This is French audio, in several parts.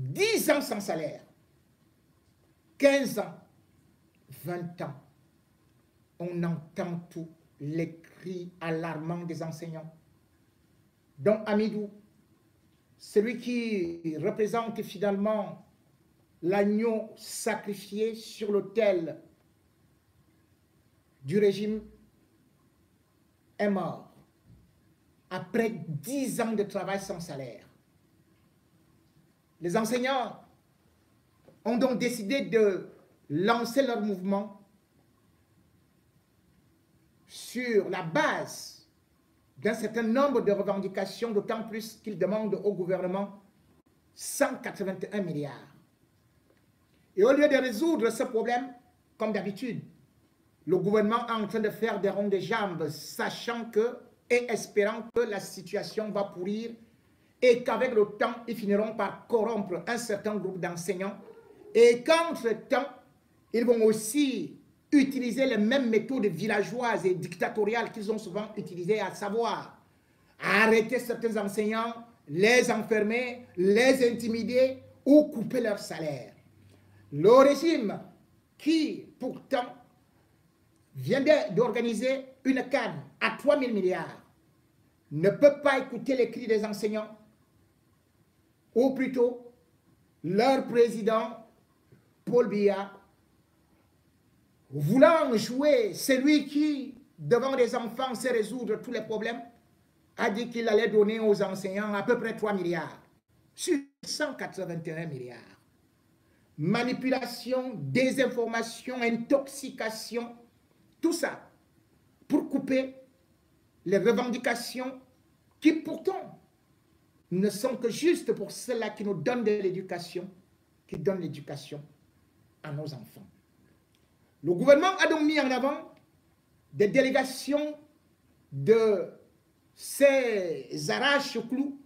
10 ans sans salaire, 15 ans, 20 ans, on entend tous les cris alarmants des enseignants. Donc Hamidou, celui qui représente finalement l'agneau sacrifié sur l'autel du régime, est mort après 10 ans de travail sans salaire. Les enseignants ont donc décidé de lancer leur mouvement sur la base d'un certain nombre de revendications, d'autant plus qu'ils demandent au gouvernement 181 milliards. Et au lieu de résoudre ce problème, comme d'habitude, le gouvernement est en train de faire des ronds de jambes, sachant que et espérant que la situation va pourrir et qu'avec le temps, ils finiront par corrompre un certain groupe d'enseignants et qu'entre-temps, ils vont aussi utiliser les mêmes méthodes villageoises et dictatoriales qu'ils ont souvent utilisées, à savoir arrêter certains enseignants, les enfermer, les intimider ou couper leur salaire. Le régime qui, pourtant, vient d'organiser une canne à 3 000 milliards, ne peut pas écouter les cris des enseignants, ou plutôt leur président, Paul Biya, voulant jouer celui qui, devant les enfants, sait résoudre tous les problèmes, a dit qu'il allait donner aux enseignants à peu près 3 milliards sur 181 milliards. Manipulation, désinformation, intoxication, tout ça pour couper les revendications qui pourtant ne sont que juste pour ceux-là qui nous donnent de l'éducation, qui donnent l'éducation à nos enfants. Le gouvernement a donc mis en avant des délégations de ces arrache-clous,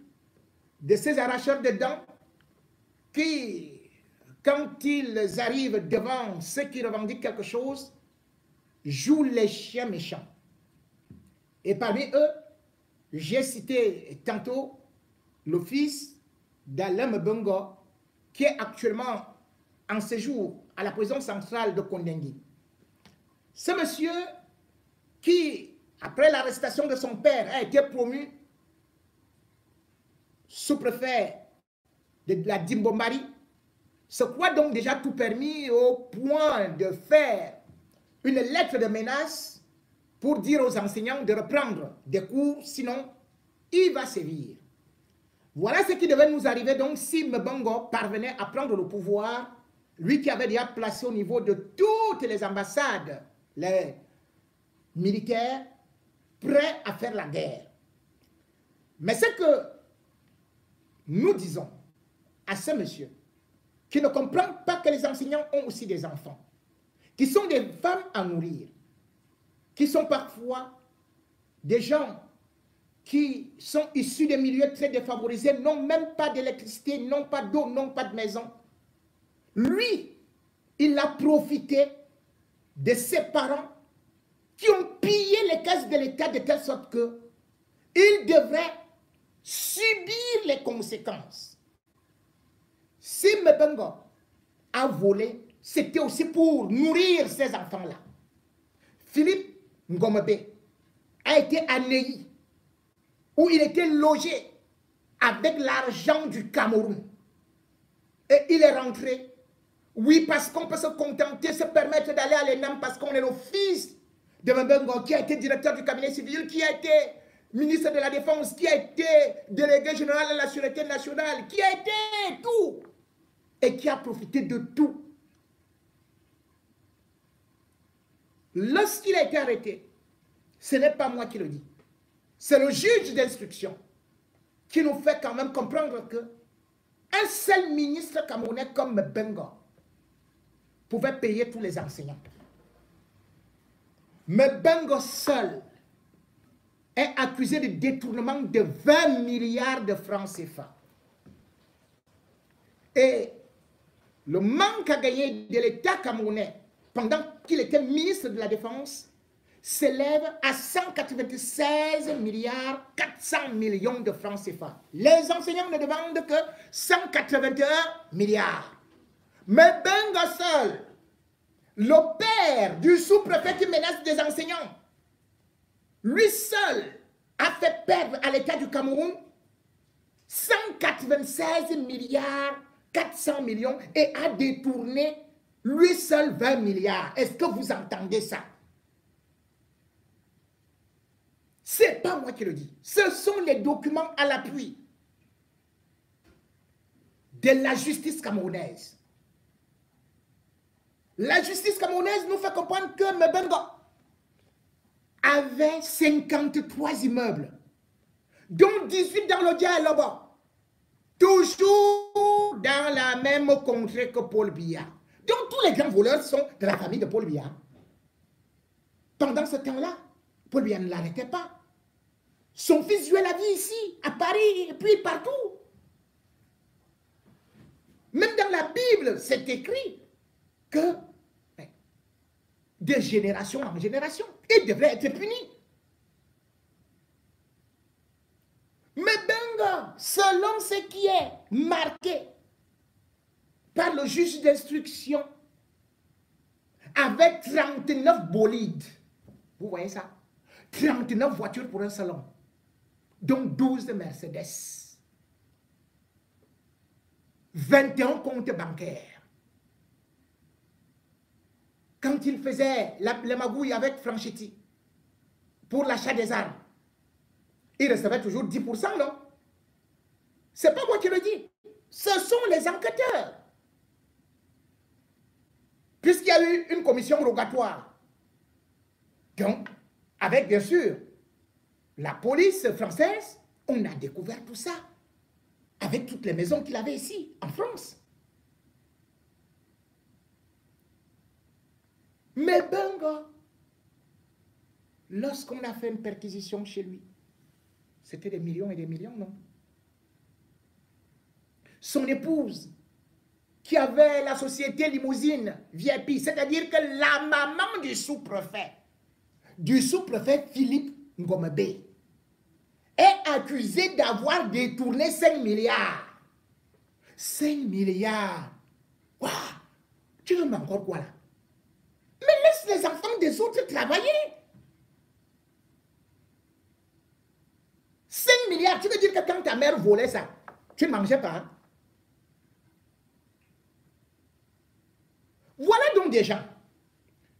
de ces arracheurs de dents qui, quand ils arrivent devant ceux qui revendiquent quelque chose, jouent les chiens méchants. Et parmi eux, j'ai cité tantôt le fils d'Alain Mbongo, qui est actuellement en séjour à la prison centrale de Kondengui. Ce monsieur qui, après l'arrestation de son père, a été promu sous-préfet de la Dimbombari, se croit donc déjà tout permis au point de faire une lettre de menace pour dire aux enseignants de reprendre des cours, sinon il va sévir. Voilà ce qui devait nous arriver donc si Mbongo parvenait à prendre le pouvoir, lui qui avait déjà placé au niveau de toutes les ambassades les militaires prêts à faire la guerre. Mais ce que nous disons à ce monsieur, qui ne comprend pas que les enseignants ont aussi des enfants, qui sont des femmes à nourrir, qui sont parfois des gens qui sont issus des milieux très défavorisés, n'ont même pas d'électricité, n'ont pas d'eau, n'ont pas de maison. Lui, il a profité de ses parents qui ont pillé les caisses de l'État de telle sorte qu'il devrait subir les conséquences. Si Mbongo a volé, c'était aussi pour nourrir ces enfants-là. Philippe Ngombe a été à Neuilly, où il était logé avec l'argent du Cameroun. Et il est rentré. Oui, parce qu'on peut se contenter, se permettre d'aller à l'ENAM parce qu'on est le fils de Mbongo, qui a été directeur du cabinet civil, qui a été ministre de la Défense, qui a été délégué général à la Sûreté nationale, qui a été tout, et qui a profité de tout. Lorsqu'il a été arrêté, ce n'est pas moi qui le dis, c'est le juge d'instruction qui nous fait quand même comprendre que un seul ministre camerounais comme Mbongo pouvait payer tous les enseignants. Mbongo seul est accusé de détournement de 20 milliards de francs CFA. Et le manque à gagner de l'État camerounais pendant qu'il était ministre de la Défense s'élève à 196 milliards 400 millions de francs CFA. Les enseignants ne demandent que 181 milliards. Mais Benga seul, le père du sous-préfet qui menace des enseignants, lui seul a fait perdre à l'État du Cameroun 196 milliards 400 millions et a détourné lui seul 20 milliards. Est-ce que vous entendez ça? Ce n'est pas moi qui le dis. Ce sont les documents à l'appui de la justice camerounaise. La justice camerounaise nous fait comprendre que Mbenga avait 53 immeubles, dont 18 dans le Dia là-bas, toujours dans la même contrée que Paul Biya. Donc tous les grands voleurs sont de la famille de Paul Biya. Pendant ce temps-là, Paul Biya ne l'arrêtait pas. Son fils jouait la vie ici, à Paris, et puis partout. Même dans la Bible, c'est écrit que de génération en génération, il devrait être puni. Mais Benga, selon ce qui est marqué par le juge d'instruction, avec 39 bolides, vous voyez ça? 39 voitures pour un salon, donc 12 Mercedes, 21 comptes bancaires. Quand il faisait la magouille avec Franchetti pour l'achat des armes, il recevait toujours 10%, non? C'est pas moi qui le dis. Ce sont les enquêteurs. Puisqu'il y a eu une commission rogatoire. Donc, avec bien sûr la police française, on a découvert tout ça. Avec toutes les maisons qu'il avait ici, en France. Mais Benga, lorsqu'on a fait une perquisition chez lui, c'était des millions et des millions, non? Son épouse, qui avait la société limousine VIP, c'est-à-dire que la maman du sous-préfet Philippe Ngombe, est accusée d'avoir détourné 5 milliards. 5 milliards. Waouh! Tu veux encore quoi là? Mais laisse les enfants des autres travailler. 5 milliards, tu veux dire que quand ta mère volait ça, tu ne mangeais pas? Hein? Voilà donc des gens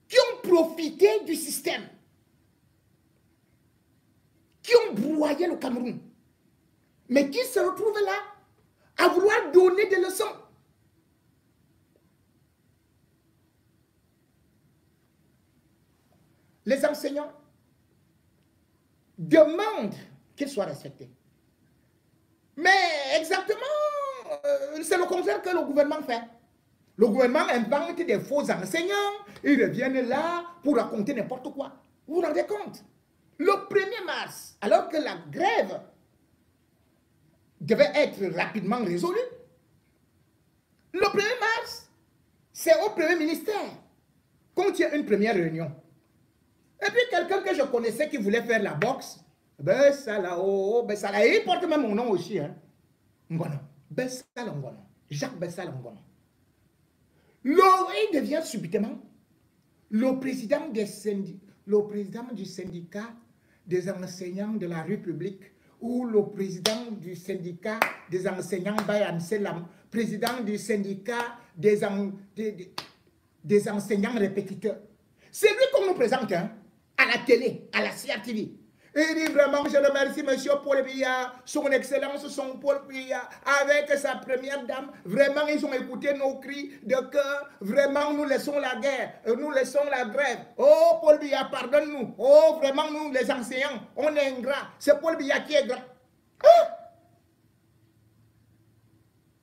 qui ont profité du système, qui ont broyé le Cameroun, mais qui se retrouvent là à vouloir donner des leçons. Les enseignants demandent qu'ils soient respectés. Mais exactement, c'est le contraire que le gouvernement fait. Le gouvernement invente des faux enseignants, ils reviennent là pour raconter n'importe quoi. Vous vous rendez compte? Le 1er mars, alors que la grève devait être rapidement résolue, le 1er mars, c'est au premier ministère qu'on tient une première réunion. Et puis quelqu'un que je connaissais qui voulait faire la boxe, Bessala, Bessala, il porte même mon nom aussi, hein. Ngono, Bessala Ngono, Jacques Bessala Ngono. Il devient subitement le président du syndicat des enseignants de la République ou le président du syndicat des enseignants Bayan Selam, président du syndicat des enseignants répétiteurs. C'est lui qu'on nous présente hein, à la télé, à la CRTV. Il dit vraiment, je remercie M. Paul Biya, son excellence, son Paul Biya, avec sa première dame. Vraiment, ils ont écouté nos cris de cœur. Vraiment, nous laissons la guerre, nous laissons la grève. Oh, Paul Biya, pardonne-nous. Oh, vraiment, nous, les enseignants, on est ingrats. C'est Paul Biya qui est grand. Ah!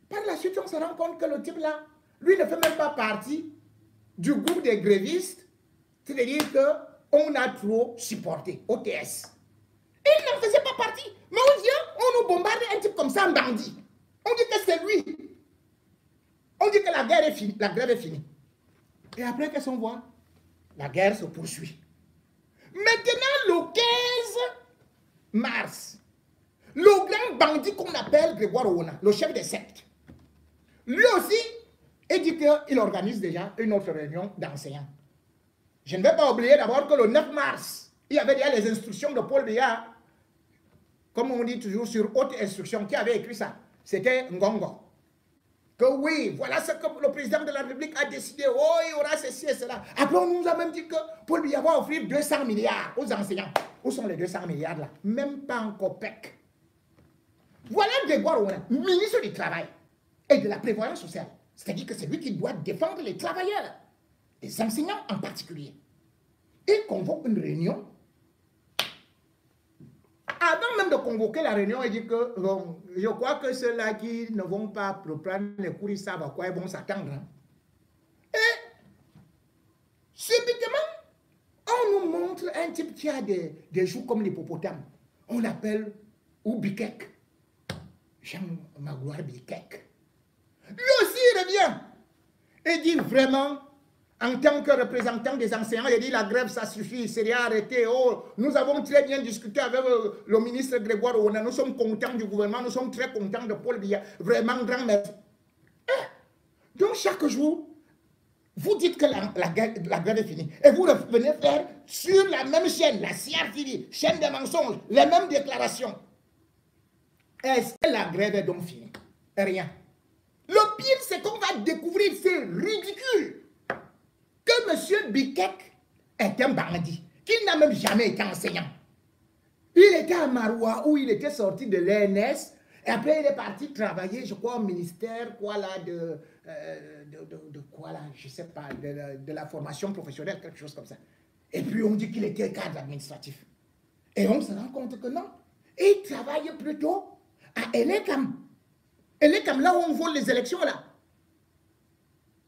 Par la suite, on se rend compte que le type là, lui ne fait même pas partie du groupe des grévistes. C'est-à-dire qu'on a trop supporté, OTS. Il n'en faisait pas partie. Mais on vient, on nous bombarde un type comme ça, un bandit. On dit que c'est lui. On dit que la guerre est finie, la grève est finie. Et après, qu'est-ce qu'on voit? La guerre se poursuit. Maintenant, le 15 mars, le grand bandit qu'on appelle Grégoire Ouona, le chef des sectes, lui aussi, il dit qu'il organise déjà une autre réunion d'enseignants. Je ne vais pas oublier d'abord que le 9 mars, il y avait déjà les instructions de Paul Biya, comme on dit toujours sur haute instruction, qui avait écrit ça. C'était Ngongo. Que oui, voilà ce que le président de la République a décidé. Oh, il y aura ceci et cela. Après, on nous a même dit que Paul Biya va offrir 200 milliards aux enseignants. Où sont les 200 milliards là? Même pas en copec. Voilà Grégoire Ouona, ministre du Travail et de la Prévoyance sociale. C'est-à-dire que c'est lui qui doit défendre les travailleurs, les enseignants en particulier. Il convoque une réunion. Avant même de convoquer la réunion, il dit que bon, je crois que ceux-là qui ne vont pas prendre les cours, ils savent à quoi ils vont s'attendre. Hein. Et subitement, on nous montre un type qui a des joues comme l'hippopotame. On l'appelle Oubikek. J'aime ma gloire Bikek. Lui aussi, il revient. Il dit vraiment, en tant que représentant des enseignants, il dit la grève, ça suffit, c'est rien arrêté. Oh, nous avons très bien discuté avec le ministre Grégoire Ouona. Nous sommes contents du gouvernement, nous sommes très contents de Paul Biya. Vraiment, grand maître. Donc, chaque jour, vous dites que la grève est finie. Et vous venez faire sur la même chaîne, la CRTV, chaîne des mensonges, les mêmes déclarations. Est-ce que la grève est donc finie? Rien. Le pire, c'est qu'on va découvrir, c'est ridicule, que M. Bikek est un bandit, qu'il n'a même jamais été enseignant. Il était à Maroua, où il était sorti de l'ENS, et après il est parti travailler, je crois, au ministère, quoi là, de quoi là, je ne sais pas, de la formation professionnelle, quelque chose comme ça. Et puis on dit qu'il était cadre administratif. Et on se rend compte que non. Il travaille plutôt à Elekam. Elekam, là où on vole les élections, là.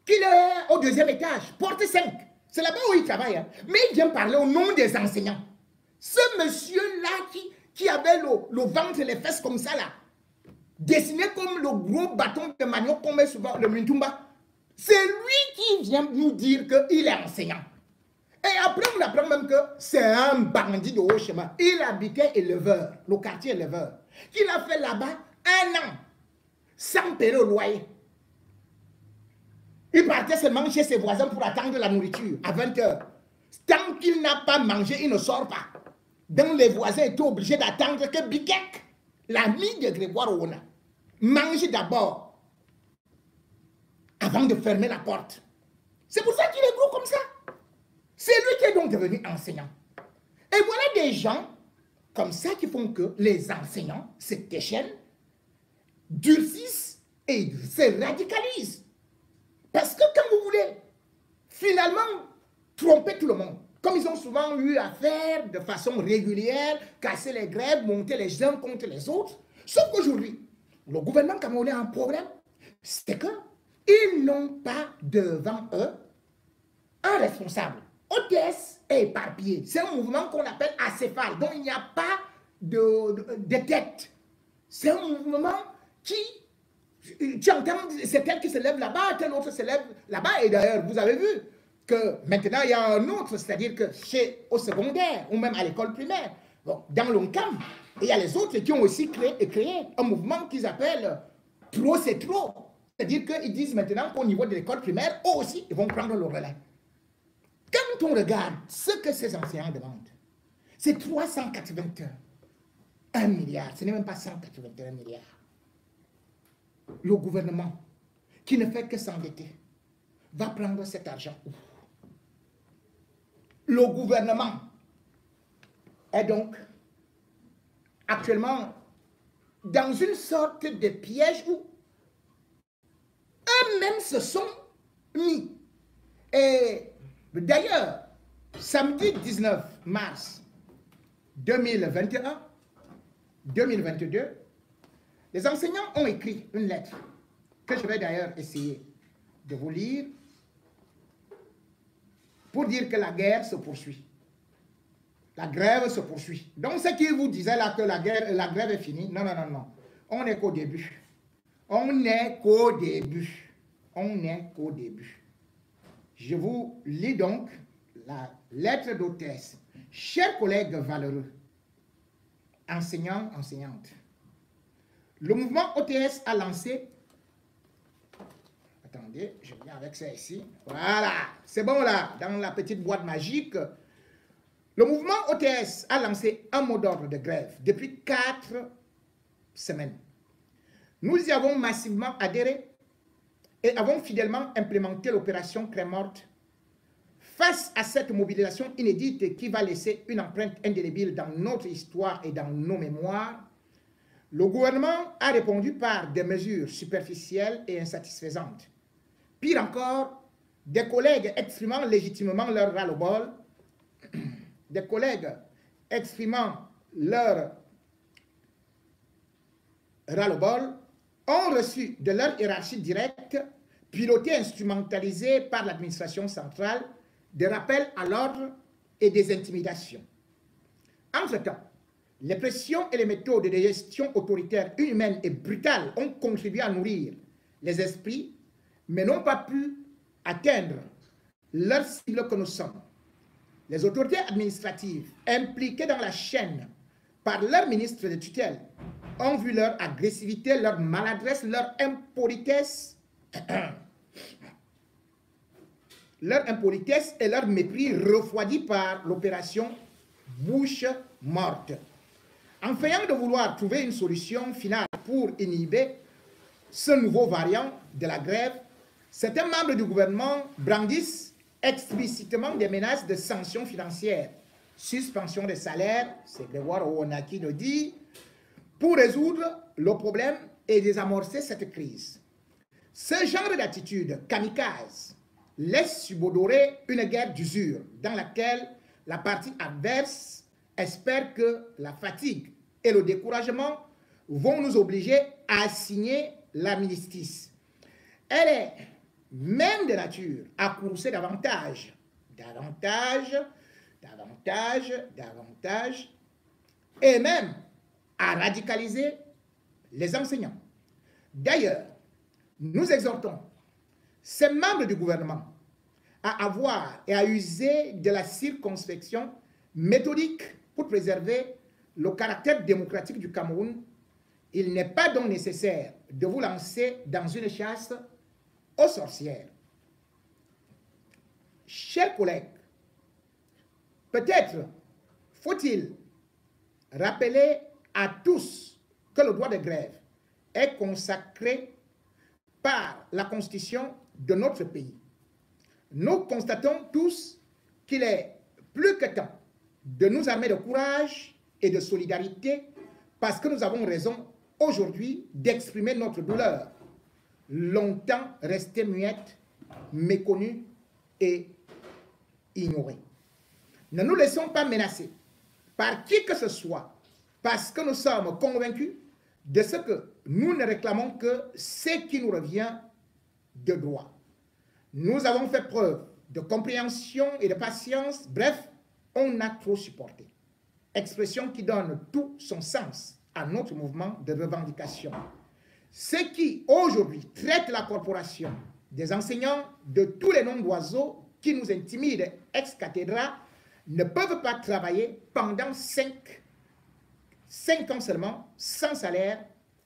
Qu'il est au deuxième étage, porte 5. C'est là-bas où il travaille. Hein. Mais il vient parler au nom des enseignants. Ce monsieur-là qui avait le ventre et les fesses comme ça, là, dessiné comme le gros bâton de manioc qu'on met souvent, le Mintumba, c'est lui qui vient nous dire qu'il est enseignant. Et après, on apprend même que c'est un bandit de haut chemin. Il habitait éleveur, le quartier éleveur, qu'il a fait là-bas 1 an, sans payer le loyer. Il partait seulement chez ses voisins pour attendre la nourriture à 20 h. Tant qu'il n'a pas mangé, il ne sort pas. Donc les voisins étaient obligés d'attendre que Bikek, l'ami de Grégoire Ouona, mange d'abord avant de fermer la porte. C'est pour ça qu'il est gros comme ça. C'est lui qui est donc devenu enseignant. Et voilà des gens comme ça qui font que les enseignants se déchaînent, durcissent et se radicalisent. Parce que quand vous voulez finalement tromper tout le monde, comme ils ont souvent eu à faire de façon régulière, casser les grèves, monter les uns contre les autres, sauf qu'aujourd'hui, le gouvernement camerounais a un problème, c'est qu'ils n'ont pas devant eux un responsable. OTS est éparpillé. C'est un mouvement qu'on appelle acéphale, dont il n'y a pas de tête. C'est un mouvement qui, tu entends, c'est tel qui se lève là-bas, tel autre se lève là-bas. Et d'ailleurs, vous avez vu que maintenant, il y a un autre, c'est-à-dire que au secondaire, ou même à l'école primaire, bon, dans l'ONCAM, il y a les autres qui ont aussi créé un mouvement qu'ils appellent « Trop c'est trop ». C'est-à-dire qu'ils disent maintenant qu'au niveau de l'école primaire, eux aussi, ils vont prendre le relais. Quand on regarde ce que ces enseignants demandent, c'est 381 milliards, ce n'est même pas 181 milliards. Le gouvernement, qui ne fait que s'endetter, va prendre cet argent où? Le gouvernement est donc actuellement dans une sorte de piège où eux-mêmes se sont mis. Et d'ailleurs, samedi 19 mars 2021-2022, les enseignants ont écrit une lettre que je vais d'ailleurs essayer de vous lire pour dire que la guerre se poursuit. La grève se poursuit. Donc, ce qui vous disait là que la grève est finie, non, non, non, non. On n'est qu'au début. On n'est qu'au début. On n'est qu'au début. Je vous lis donc la lettre d'hôtesse Chers collègues valeureux, enseignants, enseignantes, le mouvement OTS a lancé... Attendez, je viens avec ça ici. Voilà, c'est bon là, dans la petite boîte magique. Le mouvement OTS a lancé un mot d'ordre de grève depuis 4 semaines. Nous y avons massivement adhéré et avons fidèlement implémenté l'opération Crème Morte. Face à cette mobilisation inédite qui va laisser une empreinte indélébile dans notre histoire et dans nos mémoires, le gouvernement a répondu par des mesures superficielles et insatisfaisantes. Pire encore, des collègues exprimant légitimement leur ras-le-bol, des collègues exprimant leur ras-le-bol ont reçu de leur hiérarchie directe, pilotée et instrumentalisée par l'administration centrale, des rappels à l'ordre et des intimidations. Entre-temps, les pressions et les méthodes de gestion autoritaire, inhumaines et brutales ont contribué à nourrir les esprits, mais n'ont pas pu atteindre leur cible que nous sommes. Les autorités administratives impliquées dans la chaîne par leur ministre de tutelle ont vu leur agressivité, leur maladresse, leur impolitesse et leur mépris refroidis par l'opération bouche morte. En feignant de vouloir trouver une solution finale pour inhiber ce nouveau variant de la grève, certains membres du gouvernement brandissent explicitement des menaces de sanctions financières, suspension des salaires, c'est Grégoire Ouona qui le dit, pour résoudre le problème et désamorcer cette crise. Ce genre d'attitude kamikaze laisse subodorer une guerre d'usure dans laquelle la partie adverse espère que la fatigue et le découragement vont nous obliger à signer l'armistice. Elle est même de nature à courser davantage, et même à radicaliser les enseignants. D'ailleurs, nous exhortons ces membres du gouvernement à avoir et à user de la circonspection méthodique pour préserver le caractère démocratique du Cameroun. Il n'est pas donc nécessaire de vous lancer dans une chasse aux sorcières. Chers collègues, peut-être faut-il rappeler à tous que le droit de grève est consacré par la Constitution de notre pays. Nous constatons tous qu'il est plus que temps de nous armer de courage et de solidarité parce que nous avons raison aujourd'hui d'exprimer notre douleur, longtemps restée muette, méconnue et ignorée. Ne nous laissons pas menacer par qui que ce soit parce que nous sommes convaincus de ce que nous ne réclamons que ce qui nous revient de droit. Nous avons fait preuve de compréhension et de patience, bref, on a trop supporté. Expression qui donne tout son sens à notre mouvement de revendication. Ceux qui, aujourd'hui, traitent la corporation des enseignants de tous les noms d'oiseaux qui nous intimident ex cathedra ne peuvent pas travailler pendant 5 ans seulement, sans salaire,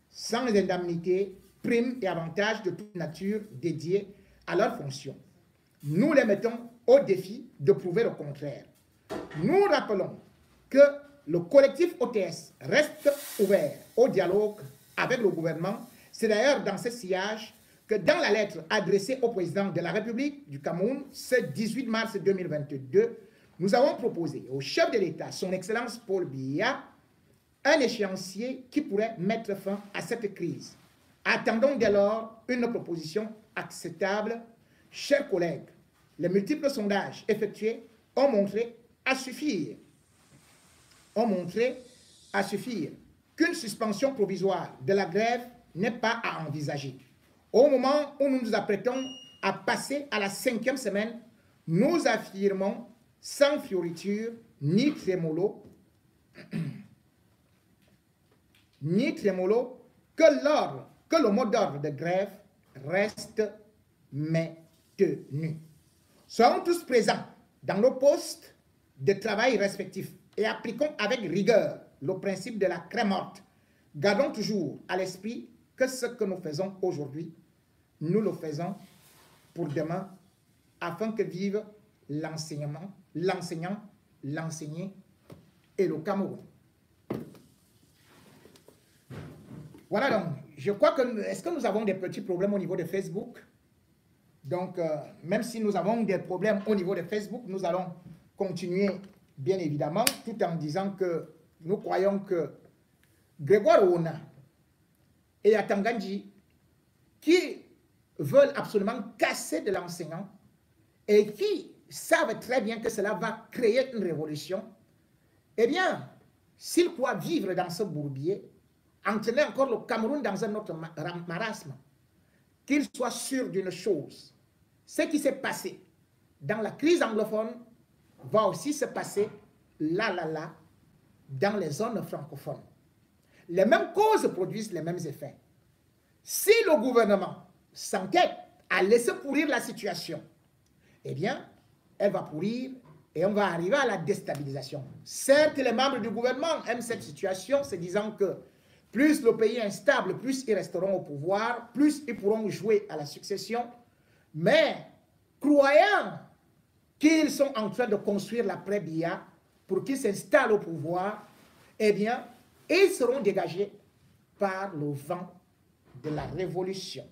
sans les indemnités, primes et avantages de toute nature dédiés à leur fonction. Nous les mettons au défi de prouver le contraire. Nous rappelons que le collectif OTS reste ouvert au dialogue avec le gouvernement. C'est d'ailleurs dans ce sillage que dans la lettre adressée au président de la République du Cameroun ce 18 mars 2022, nous avons proposé au chef de l'État, son Excellence Paul Biya, un échéancier qui pourrait mettre fin à cette crise. Attendons dès lors une proposition acceptable. Chers collègues, les multiples sondages effectués ont montré à suffire qu'une suspension provisoire de la grève n'est pas à envisager. Au moment où nous nous apprêtons à passer à la 5e semaine, nous affirmons sans fioriture ni trémolo que le mot d'ordre de grève reste maintenu. Soyons tous présents dans nos postes de travail respectifs et appliquons avec rigueur le principe de la craie morte. Gardons toujours à l'esprit que ce que nous faisons aujourd'hui, nous le faisons pour demain, afin que vive l'enseignement, l'enseignant, l'enseigné et le Cameroun. Voilà donc, je crois que, est-ce que nous avons des petits problèmes au niveau de Facebook? Donc, même si nous avons des problèmes au niveau de Facebook, nous allons continuer, bien évidemment, tout en disant que nous croyons que Grégoire Ouna et Atangandji, qui veulent absolument casser de l'enseignant et qui savent très bien que cela va créer une révolution, eh bien, s'ils croient vivre dans ce bourbier, entraîner encore le Cameroun dans un autre marasme, qu'ils soient sûrs d'une chose, ce qui s'est passé dans la crise anglophone va aussi se passer là, dans les zones francophones. Les mêmes causes produisent les mêmes effets. Si le gouvernement s'entête à laisser pourrir la situation, eh bien, elle va pourrir et on va arriver à la déstabilisation. Certes, les membres du gouvernement aiment cette situation, se disant que plus le pays est instable, plus ils resteront au pouvoir, plus ils pourront jouer à la succession. Mais, croyant qu'ils sont en train de construire l'après-Biya pour qu'ils s'installent au pouvoir, eh bien, ils seront dégagés par le vent de la révolution.